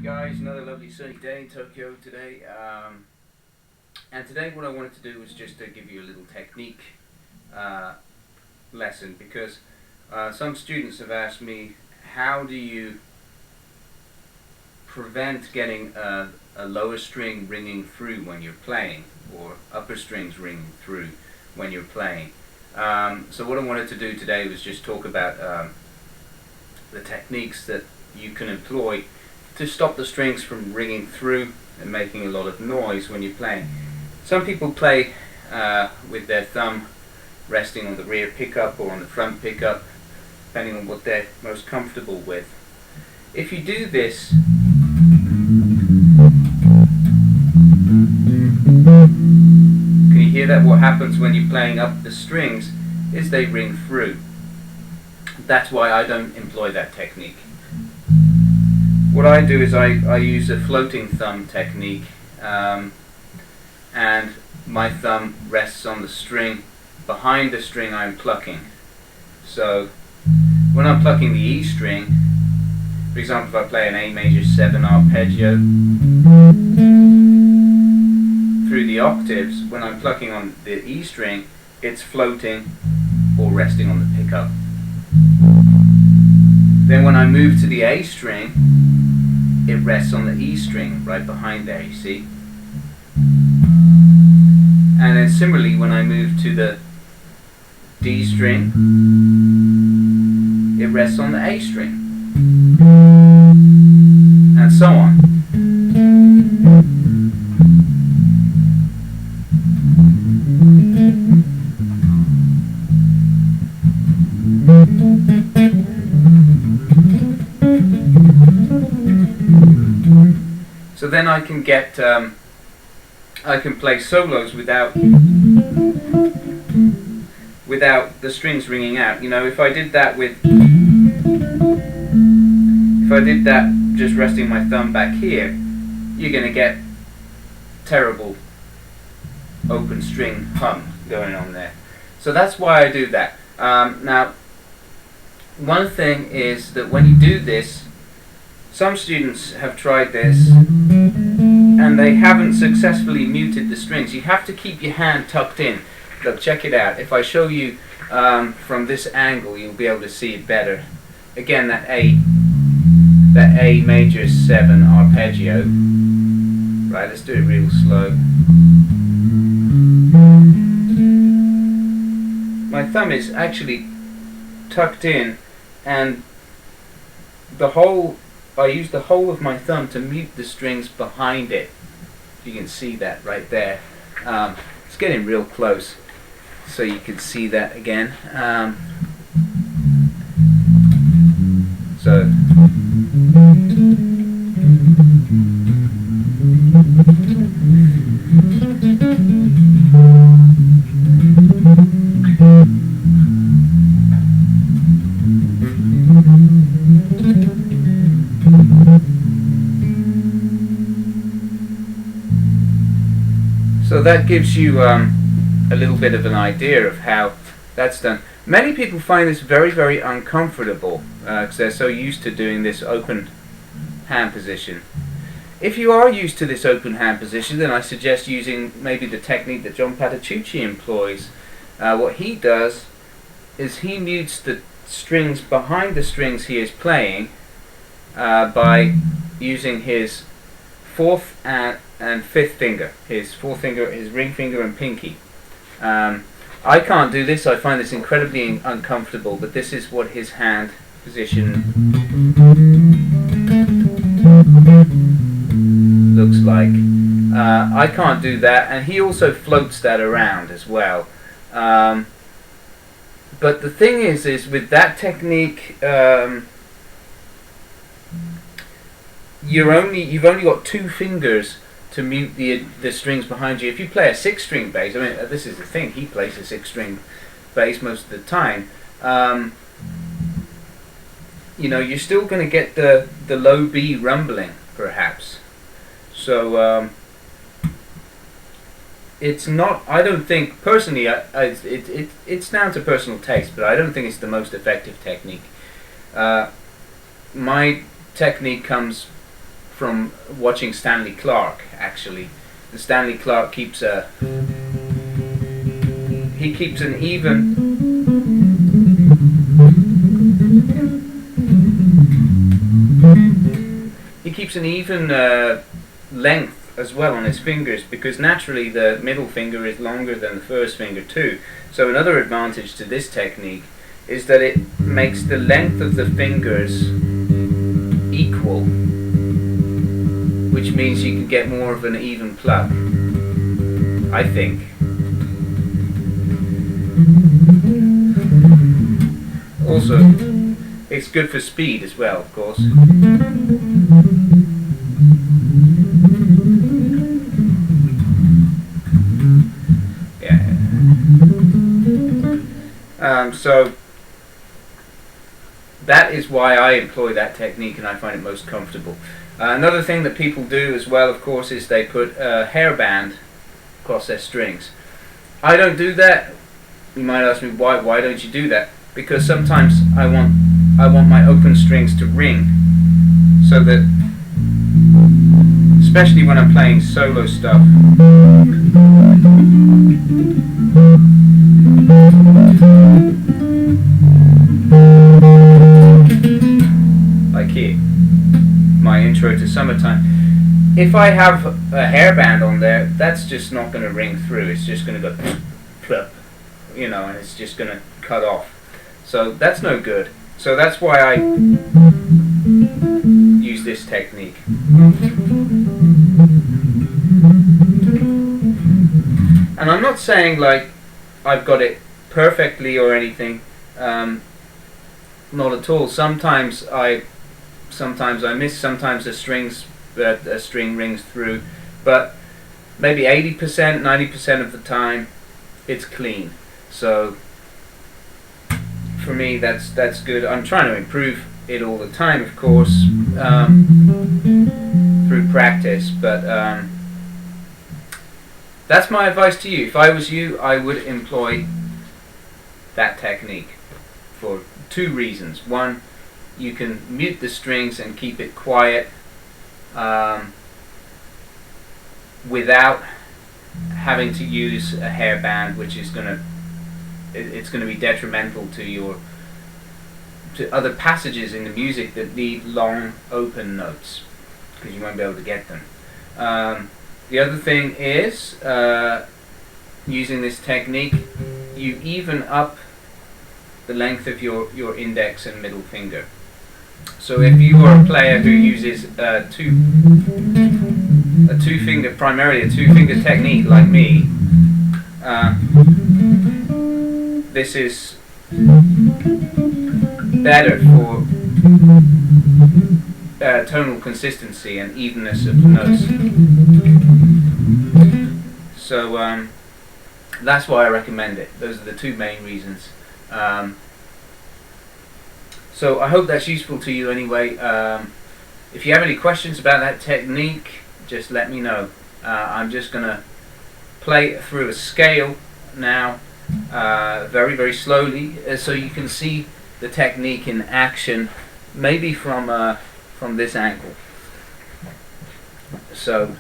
guys, another lovely sunny day in Tokyo today. And today what I wanted to do was just to give you a little technique lesson, because some students have asked me, how do you prevent getting a lower string ringing through when you're playing, or upper strings ringing through when you're playing. So what I wanted to do today was just talk about the techniques that you can employ to stop the strings from ringing through and making a lot of noise when you're playing. Some people play with their thumb resting on the rear pickup or on the front pickup, depending on what they're most comfortable with. If you do this, can you hear that? What happens when you're playing up the strings is they ring through. That's why I don't employ that technique. What I do is I use a floating thumb technique, and my thumb rests on the string behind the string I'm plucking. So when I'm plucking the E string, for example, if I play an A major 7 arpeggio through the octaves, when I'm plucking on the E string, it's floating or resting on the pickup. Then when I move to the A string, it rests on the E string right behind there, you see. And then similarly, when I move to the D string, it rests on the A string, and so on. So then I can get, I can play solos without the strings ringing out. You know, if I did that just resting my thumb back here, you're going to get terrible open string hum going on there. So that's why I do that. Now, one thing is that when you do this, some students have tried this and they haven't successfully muted the strings. You have to keep your hand tucked in. Look, check it out. If I show you from this angle, you'll be able to see it better. Again, that A major 7 arpeggio. Right, let's do it real slow. My thumb is actually tucked in, and I use the whole of my thumb to mute the strings behind it. You can see that right there. It's getting real close, so you can see that again. So that gives you a little bit of an idea of how that's done. Many people find this very, very uncomfortable because they're so used to doing this open hand position. If you are used to this open hand position, then I suggest using maybe the technique that John Patitucci employs. What he does is he mutes the strings behind the strings he is playing by using his fourth and fifth finger, his ring finger and pinky. I can't do this. I find this incredibly uncomfortable, but this is what his hand position looks like. I can't do that, and he also floats that around as well. But the thing is with that technique, you've only got 2 fingers to mute the strings behind you. If you play a 6-string bass, I mean, this is the thing, he plays a 6-string bass most of the time. You know, you're still going to get the low B rumbling, perhaps. So it's not. I don't think personally. It's down to personal taste, but I don't think it's the most effective technique. My technique comes from watching Stanley Clark. Actually, and Stanley Clark keeps an even length as well on his fingers, because naturally the middle finger is longer than the first finger too. So another advantage to this technique is that it makes the length of the fingers equal, which means you can get more of an even pluck, I think. Also, it's good for speed as well, of course. So that is why I employ that technique, and I find it most comfortable. Another thing that people do as well, of course, is they put a hairband across their strings. I don't do that. You might ask me, why don't you do that? Because sometimes I want my open strings to ring, so that, especially when I'm playing solo stuff, like here, my intro to Summertime. If I have a hairband on there, that's just not going to ring through. It's just going to go plop, you know, and it's just going to cut off. So that's no good. So that's why I use this technique. And I'm not saying like I've got it perfectly or anything. Not at all. Sometimes I miss. Sometimes a string rings through, but maybe 80%, 90% of the time, it's clean. So for me, that's good. I'm trying to improve it all the time, of course, through practice. But that's my advice to you. If I was you, I would employ that technique for two reasons. One, you can mute the strings and keep it quiet without having to use a hairband, which is going to be detrimental to other passages in the music that need long open notes, because you won't be able to get them. The other thing is, using this technique, you even up the length of your index and middle finger. So if you are a player who uses primarily a two-finger technique like me, this is better for tonal consistency and evenness of the notes. So that's why I recommend it. Those are the two main reasons. So I hope that's useful to you anyway. If you have any questions about that technique, just let me know. I'm just going to play through a scale now, very, very slowly, so you can see the technique in action, maybe from this angle. So